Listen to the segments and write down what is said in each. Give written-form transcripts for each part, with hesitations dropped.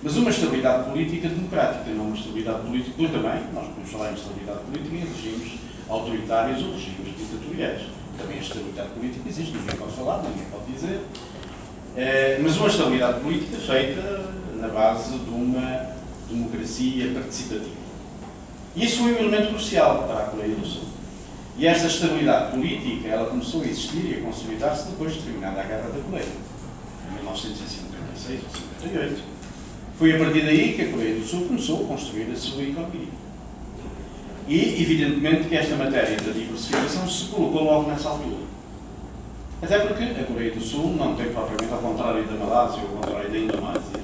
Mas uma estabilidade política democrática, não uma estabilidade política, pois também, nós podemos falar em estabilidade política em regimes autoritários ou regimes ditatoriais. Também a estabilidade política existe, ninguém pode falar, ninguém pode dizer. Mas uma estabilidade política feita na base de uma democracia participativa. E isso foi um elemento crucial para a Coreia do Sul. E esta estabilidade política, ela começou a existir e a consolidar-se depois de terminada a Guerra da Coreia, em 1956 ou 58. Foi a partir daí que a Coreia do Sul começou a construir a sua economia. E, evidentemente, que esta matéria da diversificação se colocou logo nessa altura. Até porque a Coreia do Sul não tem propriamente, ao contrário da Malásia ou ao contrário da Indonésia,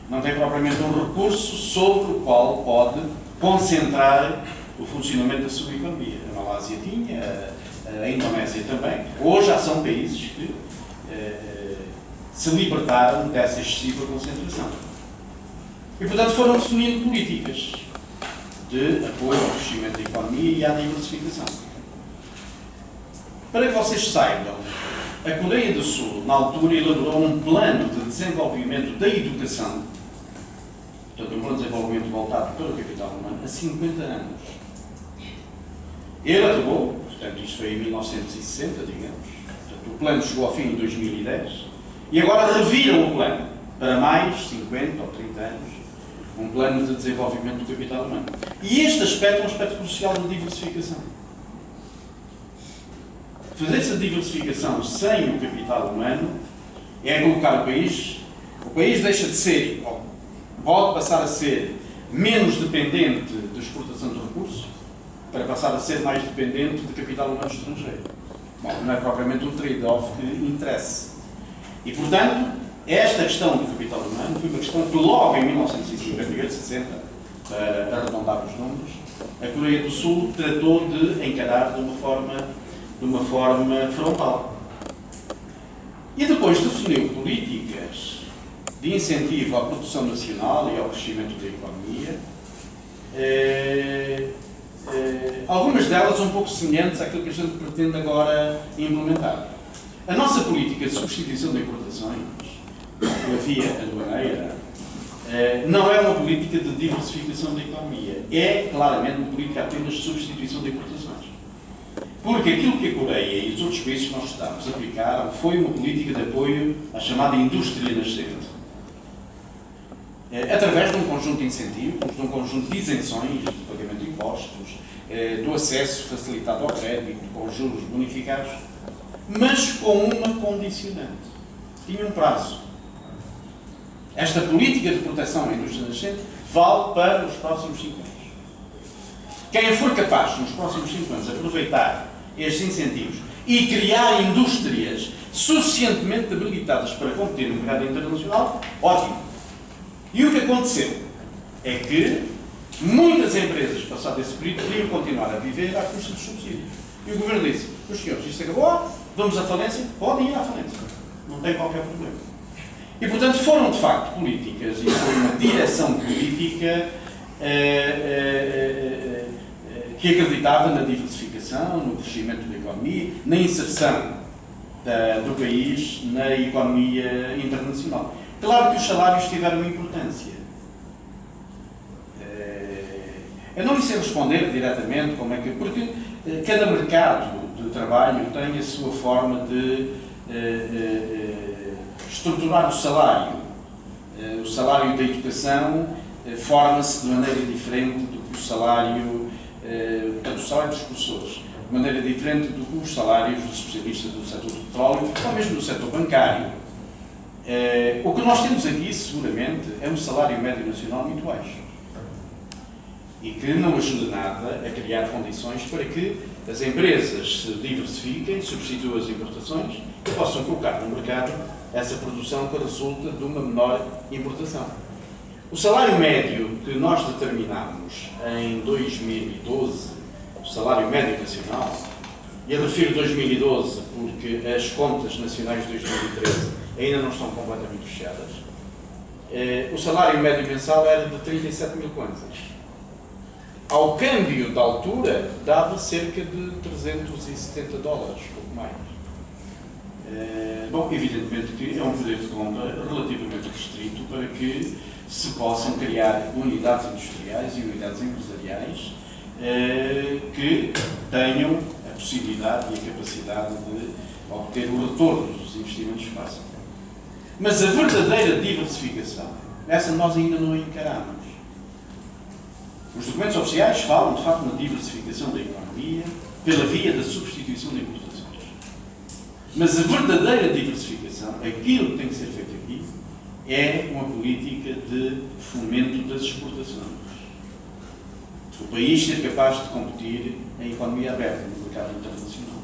não tem propriamente um recurso sobre o qual pode concentrar o funcionamento da sua economia. A Malásia tinha, a Indonésia também. Hoje já são países que se libertaram dessa excessiva concentração. E, portanto, foram definindo políticas de apoio ao crescimento da economia e à diversificação. Para que vocês saibam, a Coreia do Sul, na altura, elaborou um plano de desenvolvimento da educação, portanto, um plano de desenvolvimento voltado para o capital humano, há 50 anos. Ele acabou, portanto, isto foi em 1960, digamos, portanto, o plano chegou ao fim em 2010, e agora reviram o plano para mais 50 ou 30 anos, um plano de desenvolvimento do capital humano. E este aspecto é um aspecto crucial da diversificação. Fazer essa diversificação sem o capital humano é colocar o país deixa de ser, ou pode passar a ser, menos dependente de exportação de recursos, para passar a ser mais dependente de capital humano estrangeiro. Bom, não é propriamente um trade-off que interesse. E, portanto, esta questão do capital humano foi uma questão que logo em 1958, 60, para arredondar os números, a Coreia do Sul tratou de encarar de uma forma frontal. E depois definiu políticas de incentivo à produção nacional e ao crescimento da economia, algumas delas um pouco semelhantes àquilo que a gente pretende agora implementar. A nossa política de substituição de importações, pela via aduaneira, não é uma política de diversificação da economia, é claramente uma política apenas de substituição de importações. Porque aquilo que a Coreia e os outros países que nós estudamos aplicaram foi uma política de apoio à chamada indústria nascente. Através de um conjunto de incentivos, de um conjunto de isenções de pagamento de impostos, do acesso facilitado ao crédito, com juros bonificados, mas com uma condicionante. Tinha um prazo. Esta política de proteção à indústria nascente vale para os próximos 5 anos. Quem for capaz, nos próximos 5 anos, aproveitar estes incentivos e criar indústrias suficientemente habilitadas para competir no mercado internacional, ótimo. E o que aconteceu é que muitas empresas, passado esse período, queriam continuar a viver à custa dos subsídios. E o governo disse: os senhores, isto acabou, vamos à falência, podem ir à falência. Não tem qualquer problema. E, portanto, foram, de facto, políticas e foi uma direção política que acreditava na diversificação, no crescimento da economia, na inserção do país na economia internacional. Claro que os salários tiveram importância. Eu não lhe sei responder diretamente como é que... Porque cada mercado de trabalho tem a sua forma de estruturar o salário. O salário da educação forma-se de maneira diferente do que o salário dos professores, de maneira diferente do que os salários dos especialistas do setor do petróleo ou mesmo do setor bancário. O que nós temos aqui, seguramente, é um salário médio nacional muito baixo e que não ajuda nada a criar condições para que as empresas se diversifiquem, substituam as importações e possam colocar no mercado essa produção que resulta de uma menor importação. O salário médio que nós determinamos em 2012, o salário médio nacional, e eu refiro 2012 porque as contas nacionais de 2013 ainda não estão completamente fechadas, o salário médio mensal era de 37 mil kwanzas. Ao câmbio da altura, dava cerca de 370 dólares, pouco mais. Bom, evidentemente que é um poder de compra relativamente restrito para que se possam criar unidades industriais e unidades empresariais que tenham a possibilidade e a capacidade de obter o retorno dos investimentos que façam. Mas a verdadeira diversificação, essa nós ainda não a encaramos. Os documentos oficiais falam, de facto, na diversificação da economia pela via da substituição de importações. Mas a verdadeira diversificação, aquilo que tem que ser feito aqui, é uma política de fomento das exportações. O país ser capaz de competir em economia aberta no mercado internacional.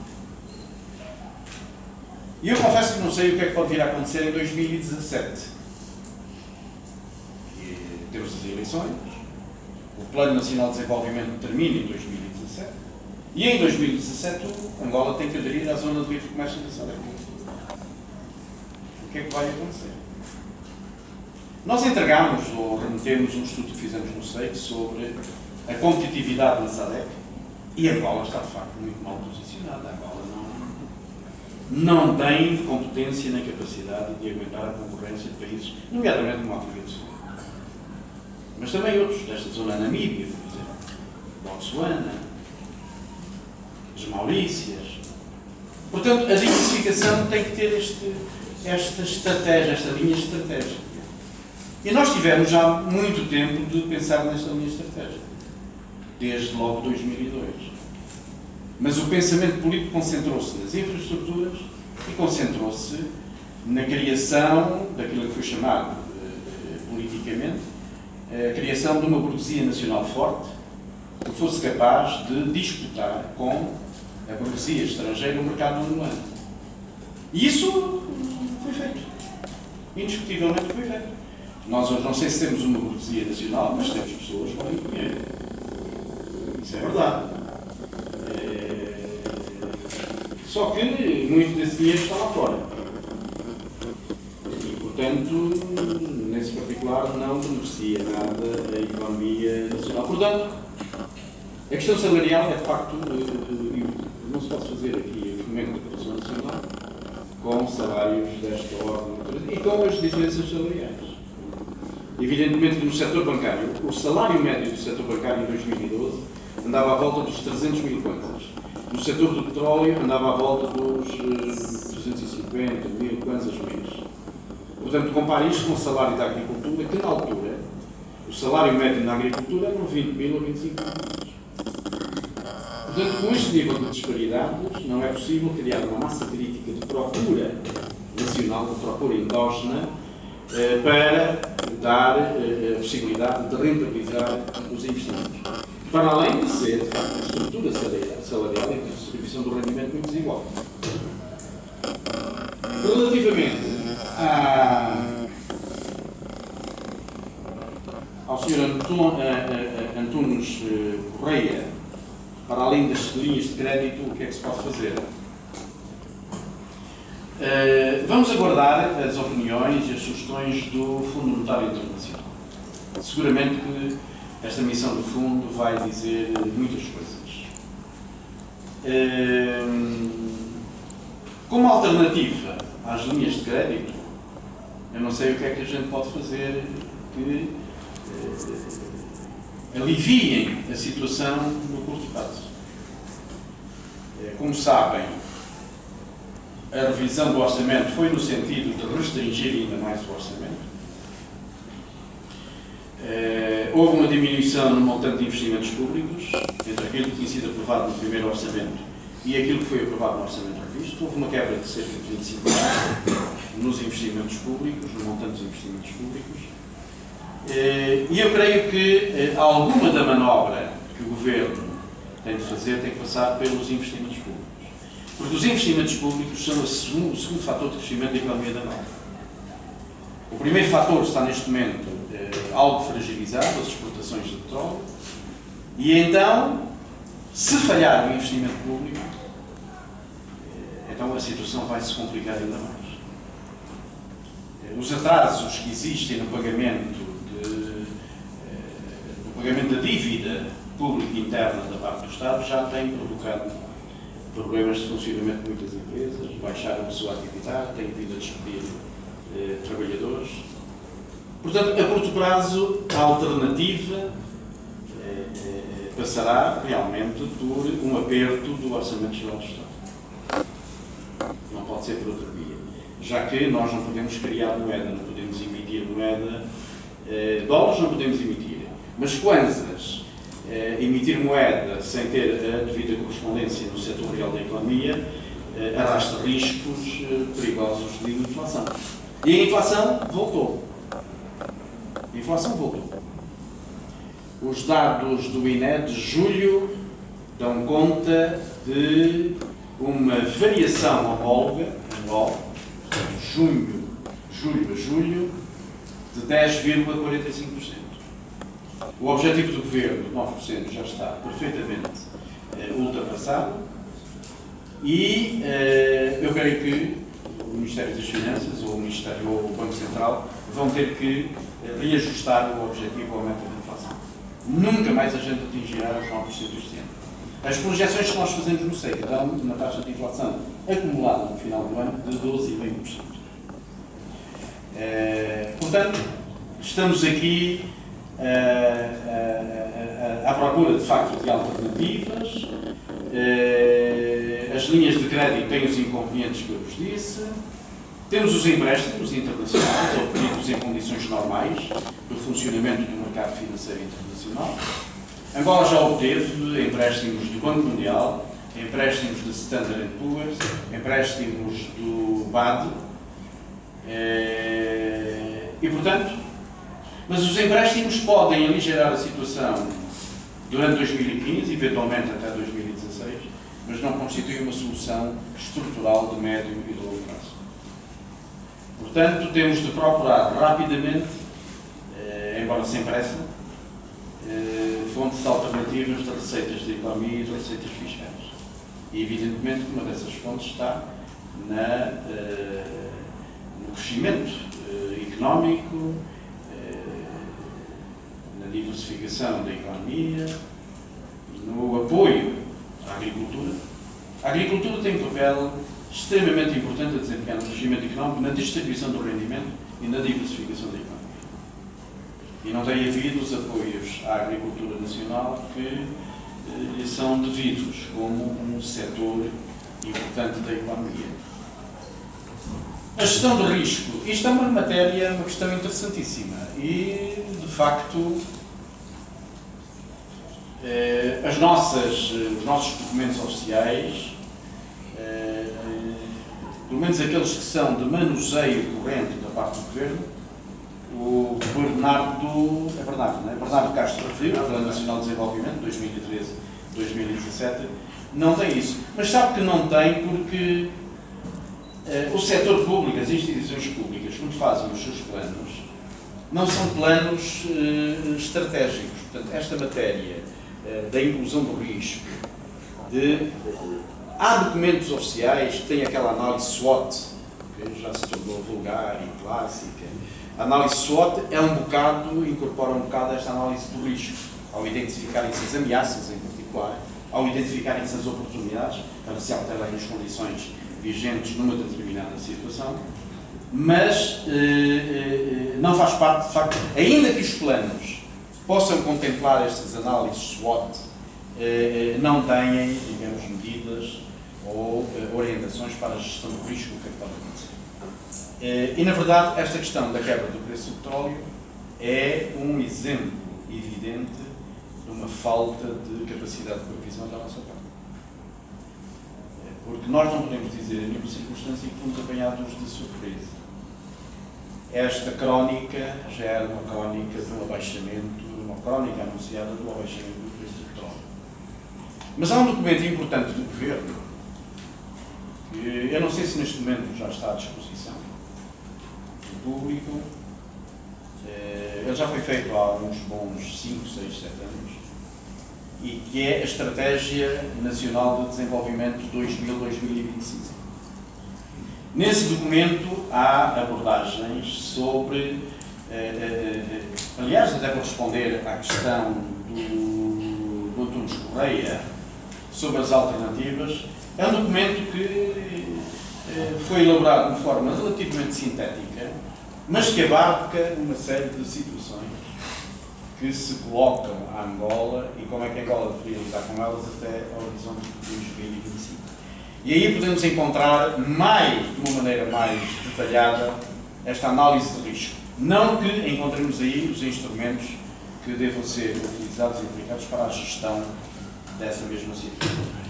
E eu confesso que não sei o que é que pode vir a acontecer em 2017. Temos as eleições, o Plano Nacional de Desenvolvimento termina em 2017, e em 2017 Angola tem que aderir à Zona de Livre Comércio da SADC. O que é que vai acontecer? Nós entregámos ou remetemos um estudo que fizemos no SEIC sobre a competitividade da SADC, e Angola está de facto muito mal posicionada. Angola não tem competência nem capacidade de aguentar a concorrência de países, nomeadamente como a África do Sul. Mas também outros desta zona, Namíbia, por exemplo, Botsuana, as Maurícias. Portanto, a diversificação tem que ter esta estratégia, esta linha estratégica. E nós tivemos já muito tempo de pensar nesta linha estratégica, desde logo 2002. Mas o pensamento político concentrou-se nas infraestruturas e concentrou-se na criação daquilo que foi chamado politicamente a criação de uma burguesia nacional forte que fosse capaz de disputar com a burguesia estrangeira o mercado anuante. E isso foi feito. Indiscutivelmente foi feito. Nós hoje não sei se temos uma burguesia nacional, mas temos pessoas com muito dinheiro. Isso é verdade. Só que muito desse dinheiro está lá fora. E, portanto, nesse particular, não beneficia nada a economia nacional. Portanto, a questão salarial é, de facto, não se pode fazer aqui o fomento da produção nacional com salários desta ordem e com as diferenças salariais. Evidentemente que no setor bancário, o salário médio do setor bancário em 2012 andava à volta dos 300 mil kwanzas. No setor do petróleo andava à volta dos 350 mil kwanzas mês. Portanto, compare isto com o salário da agricultura, que na altura, o salário médio na agricultura eram 20 mil ou 25 mil. Portanto, com este nível de disparidades, não é possível criar uma massa crítica de procura nacional, de procura endógena, para dar a possibilidade de rentabilizar os investimentos. Para além de ser, de facto, uma estrutura salarial e a distribuição do rendimento muito desigual. Relativamente ao Sr. Antunes Correia, para além das linhas de crédito, o que é que se pode fazer? Vamos aguardar as opiniões e as sugestões do Fundo Monetário Internacional. Seguramente que esta missão do Fundo vai dizer muitas coisas. Como alternativa às linhas de crédito, eu não sei o que é que a gente pode fazer que aliviem a situação no curto prazo. Como sabem, a revisão do orçamento foi no sentido de restringir ainda mais o orçamento. Houve uma diminuição no montante de investimentos públicos, entre aquilo que tinha sido aprovado no primeiro orçamento e aquilo que foi aprovado no orçamento revisto. Houve uma quebra de cerca de 25% nos investimentos públicos, no montante dos investimentos públicos. E eu creio que alguma da manobra que o Governo tem de fazer tem que passar pelos investimentos públicos. Porque os investimentos públicos são o segundo fator de crescimento da economia da Angola. O primeiro fator está neste momento algo fragilizado, as exportações de petróleo, e então, se falhar o investimento público, então a situação vai se complicar ainda mais. Os atrasos que existem no pagamento da dívida pública interna da parte do Estado já têm provocado problemas de funcionamento de muitas empresas, baixaram a sua atividade, têm vindo a despedir trabalhadores. Portanto, a curto prazo, a alternativa passará realmente por um aperto do Orçamento Geral do Estado. Não pode ser por outra via. Já que nós não podemos criar moeda, não podemos emitir moeda, dólares não podemos emitir, mas kwanzas, emitir moeda sem ter a devida correspondência no setor real da economia, arrasta riscos perigosos de inflação. E a inflação voltou. A inflação voltou. Os dados do INE de julho dão conta de uma variação homóloga, anual, julho a julho, de 10,45%. O objetivo do Governo, de 9%, já está perfeitamente ultrapassado e eu creio que o Ministério das Finanças ou o Banco Central vão ter que reajustar o objetivo ao aumento da inflação. Nunca mais a gente atingirá os 9% este ano. As projeções que nós fazemos no SEIC dão uma taxa de inflação acumulada no final do ano de 12,5%. Portanto, estamos aqui à procura, de facto, de alternativas. As linhas de crédito têm os inconvenientes que eu vos disse. Temos os empréstimos internacionais, obtidos em condições normais do funcionamento do mercado financeiro internacional. Angola já obteve empréstimos do Banco Mundial, empréstimos do Standard & Poor's, empréstimos do BAD, e portanto, mas os empréstimos podem aligerar a situação durante 2015, eventualmente até 2016, mas não constituem uma solução estrutural de médio e de longo prazo. Portanto, temos de procurar rapidamente, embora sem pressa, fontes alternativas de receitas de economia e de receitas fiscais. E, evidentemente, uma dessas fontes está no crescimento económico, na diversificação da economia, no apoio à agricultura. A agricultura tem um papel extremamente importante a desempenhar no crescimento económico, na distribuição do rendimento e na diversificação da economia. E não tem havido os apoios à agricultura nacional que lhe são devidos como um setor importante da economia. A gestão do risco. Isto é uma matéria, uma questão interessantíssima e, de facto, os nossos documentos oficiais, pelo menos aqueles que são de manuseio corrente da parte do Governo, o Bernardo Castro referiu, o Plano Nacional de Desenvolvimento, 2013-2017, não tem isso. Mas sabe que não tem porque o setor público, as instituições públicas, quando fazem os seus planos, não são planos estratégicos. Portanto, esta matéria da inclusão do risco, há documentos oficiais que têm aquela análise SWOT, que já se tornou vulgar e clássica. A análise SWOT incorpora um bocado esta análise do risco, ao identificarem-se as ameaças em particular, ao identificarem-se as oportunidades, para se alterarem as condições vigentes numa determinada situação, mas não faz parte, de facto, ainda que os planos possam contemplar estas análises SWOT, não têm, digamos, medidas ou orientações para a gestão do risco que pode acontecer. E, na verdade, esta questão da quebra do preço do petróleo é um exemplo evidente de uma falta de capacidade de previsão da nossa parte. Porque nós não podemos dizer em nenhuma circunstância que fomos apanhados de surpresa. Esta crónica já era uma crónica de um abaixamento, uma crónica anunciada do abaixamento do preço do petróleo. Mas há um documento importante do Governo, que eu não sei se neste momento já está à disposição do público. Ele já foi feito há uns bons 5, 6, 7 anos, e que é a Estratégia Nacional de Desenvolvimento 2000-2025. Nesse documento há abordagens sobre, aliás, até para responder à questão do Antunes Correia sobre as alternativas, é um documento que foi elaborado de forma relativamente sintética mas que abarca uma série de situações que se colocam à Angola e como é que a Angola deveria lidar com elas até ao horizonte de 2025. E aí podemos encontrar de uma maneira mais detalhada esta análise de risco. Não que encontremos aí os instrumentos que devam ser utilizados e aplicados para a gestão dessa mesma situação.